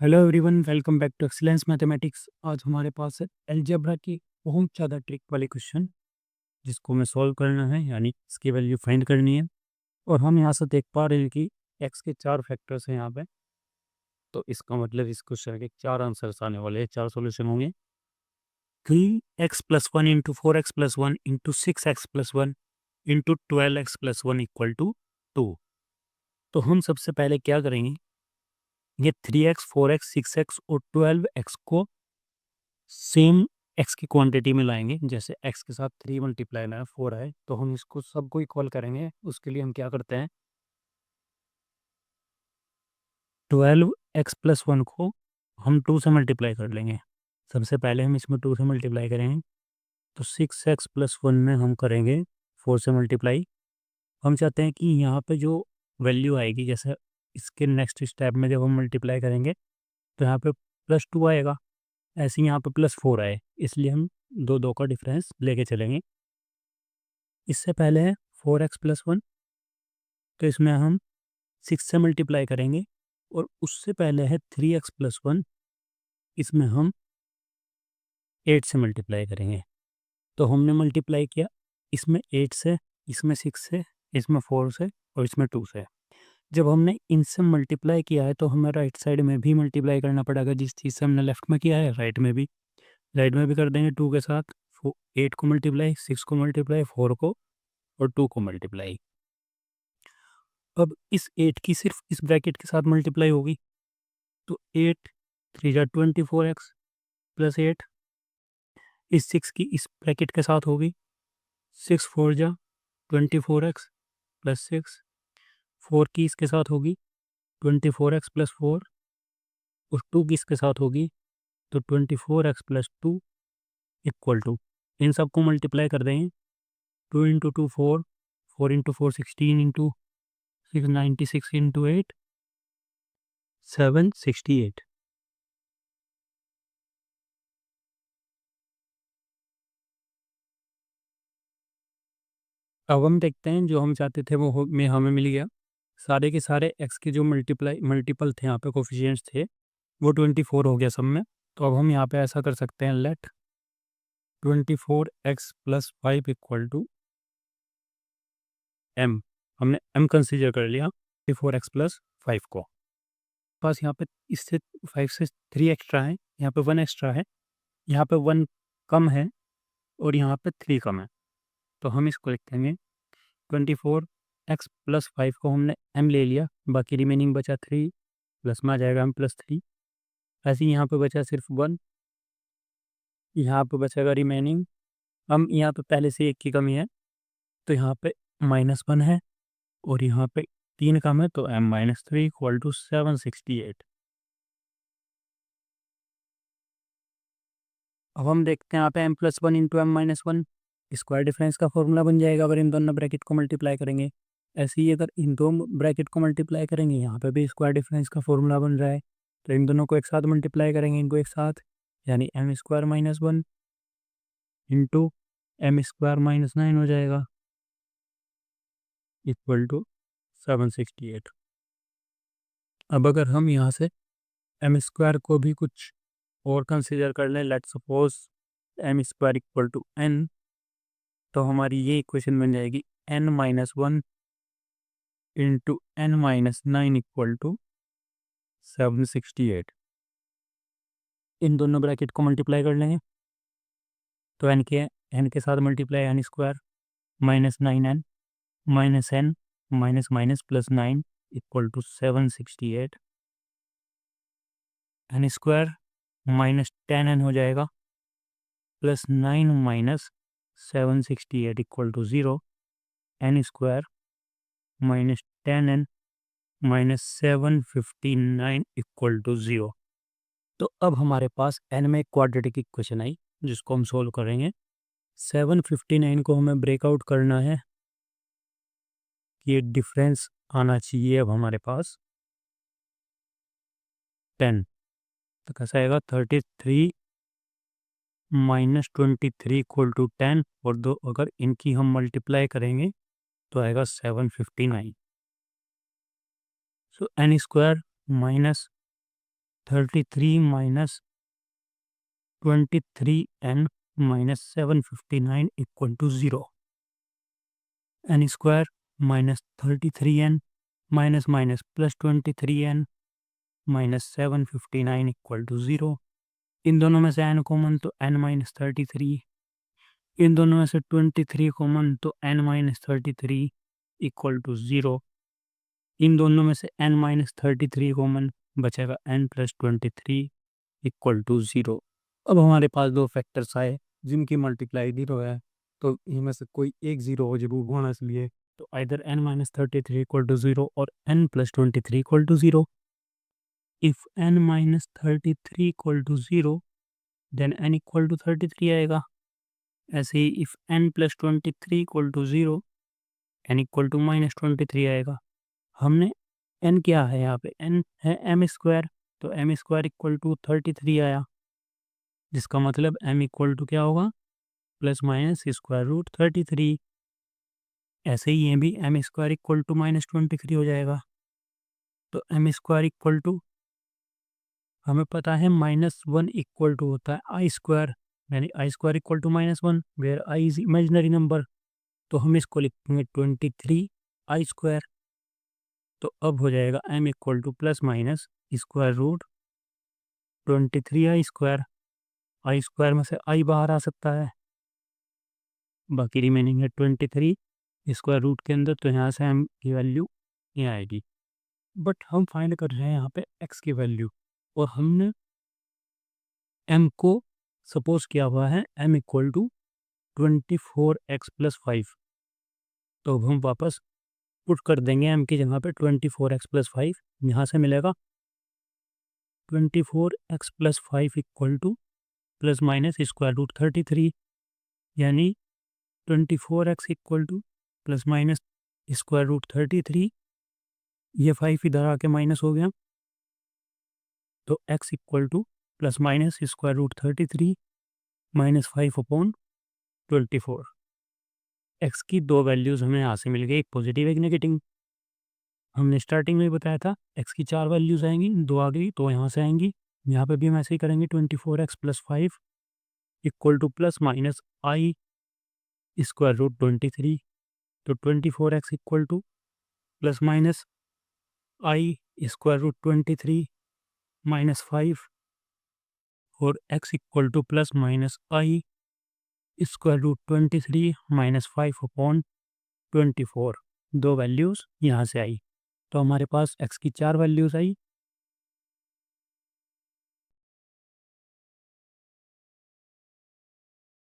Hello everyone, welcome back to excellence mathematics. आज हमारे पास है अलजेब्रा की बहुत ज़्यादा ट्रिक वाली क्वेश्चन जिसको हमें सॉल्व करना है, यानी इसकी वैल्यू फाइंड करनी है। और हम यहाँ से देख पा रहे हैं कि एक्स के 4 फैक्टर्स हैं यहाँ पे। तो इसका मतलब इस क्वेश्चन के 4 आंसर्स आने वाले हैं, 4 सॉल्यूशन होंगे। 3x+1 into 4x+1 into 6x+1 into 12x+1 equal to 2। तो हम सबसे पहले क्या करेंगे, ये 3x 4x 6x और 12x को सेम x की क्वांटिटी में लाएंगे। जैसे x के साथ 3 मल्टीप्लाई ना 4 है, तो हम इसको सबको इक्वल करेंगे। उसके लिए हम क्या करते हैं, 12x+1 को हम 2 से मल्टीप्लाई कर लेंगे। सबसे पहले हम इसमें 2 से मल्टीप्लाई करेंगे, तो 6x+1 में हम करेंगे 4 से मल्टीप्लाई। हम चाहते हैं कि यहाँ पे जो वैल्यू आएगी, जैसे इसके नेक्स्ट स्टेप में जब हम मल्टीप्लाई करेंगे तो यहाँ पे +2 आएगा, ऐसे ही यहाँ पे +4 आए, इसलिए हम दो दो का डिफरेंस लेके चलेंगे। इससे पहले है 4x+1, तो इसमें हम 6 से मल्टीप्लाई करेंगे। और उससे पहले है 3x+1, इसमें हम 8 से मल्टीप्लाई करेंगे। तो हमने मल्टीप्लाई किया इसमें 8 से, इसमें 6 से, इसमें 4 से और इसमें 2 से। जब हमने इनसे मल्टीप्लाई किया है तो हमें राइट साइड में भी मल्टीप्लाई करना पड़ेगा। जिस चीज़ से हमने लेफ्ट में किया है राइट में भी कर देंगे 2 के साथ। 8 को मल्टीप्लाई, 6 को मल्टीप्लाई, 4 को और 2 को मल्टीप्लाई। अब इस 8 की सिर्फ इस ब्रैकेट के साथ मल्टीप्लाई होगी, तो 8 3 जा 24x प्लस 8। इस 6 की इस ब्रैकेट के साथ होगी, 6 4 जा 24x प्लस 6। 4 की इसके साथ होगी 24x प्लस 4, और 2 की इसके साथ होगी तो 24x प्लस 2 इक्वल टू, इन सबको मल्टीप्लाई कर देंगे। 2 इंटू 2 4, 4 इंटू 4 16, इंटू 6 96, इंटू 8 768। अब हम देखते हैं जो हम चाहते थे वो हमें मिल गया। सारे के सारे x के जो मल्टीपल थे, यहाँ पे कोफिशिएंट्स थे, वो 24 हो गया सब में। तो अब हम यहाँ पे ऐसा कर सकते हैं, let 24x plus 5 equal to m। हमने m कंसीडर कर लिया 24x प्लस 5 को। पास यहाँ पे इससे 5 से 3 एक्स्ट्रा है, यहाँ पे 1 एक्स्ट्रा है, यहाँ पे 1 कम है और यहाँ पे 3 कम है। तो हम इसको लिखेंगे 24x प्लस 5 को हमने m ले लिया, बाकी रिमेनिंग बचा 3, प्लस में आ जाएगा m प्लस 3। ऐसे ही यहाँ पे बचा सिर्फ 1, यहाँ पे बचेगा रिमेनिंग। हम यहाँ पे पहले से 1 की कमी है, तो यहाँ पे -1 है और यहाँ पे 3 कम है, तो m-3 इक्वल टू 768। अब हम देखते हैं यहाँ पे m+1 into m-1 square difference का फॉर्मूला बन जाएगा अगर इन दोनों ब्रैकेट को मल्टीप्लाई करेंगे। ऐसे ही अगर इन दो ब्रैकेट को मल्टीप्लाई करेंगे, यहाँ पे भी स्क्वायर डिफरेंस का फॉर्मूला बन रहा है, तो इन दोनों को एक साथ मल्टीप्लाई करेंगे, इनको एक साथ, यानी m² - 1 इंटू m² - 9 हो जाएगा इक्वल टू 768। अब अगर हम यहाँ से m² को भी कुछ और कंसीडर कर लें, let's suppose m² equal to n, तो हमारी ये इक्वेशन बन जाएगी n-1 into n-9 equal to 768। इन दोनों ब्रैकेट को मल्टीप्लाई कर लेंगे, तो n के साथ multiply n² -9n -n minus minus plus 9 equal to 768। n² -10n हो जाएगा, plus 9 minus 768 equal to 0। n² -10n -759 equal to 0। तो अब हमारे पास n में एक क्वाड्रेटिक इक्वेशन आई जिसको हम सोल्व करेंगे। 759 को हमें ब्रेकआउट करना है, ये डिफरेंस आना चाहिए अब हमारे पास 10। तो कैसा आएगा, 33 -23 इक्वल टू 10, और दो अगर इनकी हम मल्टीप्लाई करेंगे तो आएगा 759। So n² 33 minus 23n minus 759 equal to 0। n square minus 33n minus minus plus 23n minus 759 equal to 0। इन दोनों में से n कॉमन तो n माइनस 33, इन दोनों में से 23 कॉमन तो n माइनस 33 इक्वल टू 0। इन दोनों में से n माइनस 33 कॉमन बचेगा n प्लस 23 इक्वल टू 0। अब हमारे पास दो फैक्टर्स आए जिनकी मल्टीप्लाई 0 है, तो इनमें से कोई एक 0 हो जरूर होना, इसलिए तो either n minus 33 equal to 0 और n plus 23 equal to 0। If n minus 33 equal to 0 then n equal to 33 आएगा। ऐसे ही if n plus 23 equal to 0 n equal to minus 23 आएगा। हमने n क्या है यहाँ पे, n है m स्क्वायर, तो m स्क्वायर इक्वल टू 33 आया, जिसका मतलब m इक्वल टू क्या होगा, प्लस माइनस स्क्वायर रूट 33। ऐसे ही ये भी m square equal to minus 23 हो जाएगा। तो m स्क्वायर इक्वल टू हमें पता है -1 इक्वल टू होता है आई स्क्वायर, यानी i square equal to -1 where i is imaginary number. तो हम इसको लिखेंगे 23 आई स्क्वायर। तो अब हो जाएगा m equal to plus minus square root 23 I square. I square में से आई बाहर आ सकता है, बाकी रिमेनिंग है 23 स्क्वायर रूट के अंदर, तो यहाँ से m की वैल्यू ये आएगी। बट हम फाइंड कर रहे हैं यहाँ पे x की वैल्यू, और हमने m को सपोज किया हुआ है m equal to 24x plus 5। तो अब हम वापस पुट कर देंगे m की जगह पे 24x प्लस 5। यहाँ से मिलेगा 24x plus 5 equal to plus minus square root 33, यानी 24x equal to plus minus square root 33। ये 5 इधर आके माइनस हो गया, तो x equal to plus minus square root 33 minus 5 upon 24। x की दो वैल्यूज़ हमें यहाँ से मिल गई, एक पॉजिटिव एक नेगेटिव। हमने स्टार्टिंग में बताया था x की 4 वैल्यूज़ आएंगी, 2 आ गई तो यहाँ से आएंगी। यहाँ पे भी हम ऐसे ही करेंगे, 24x plus 5 equal to plus minus i square root 23। तो 24x equal to plus minus i square root 23 minus 5, और x equal to plus minus i square root 23 minus 5 upon 24। दो वैल्यूज़ यहाँ से आई, तो हमारे पास x की 4 वैल्यूज़ आई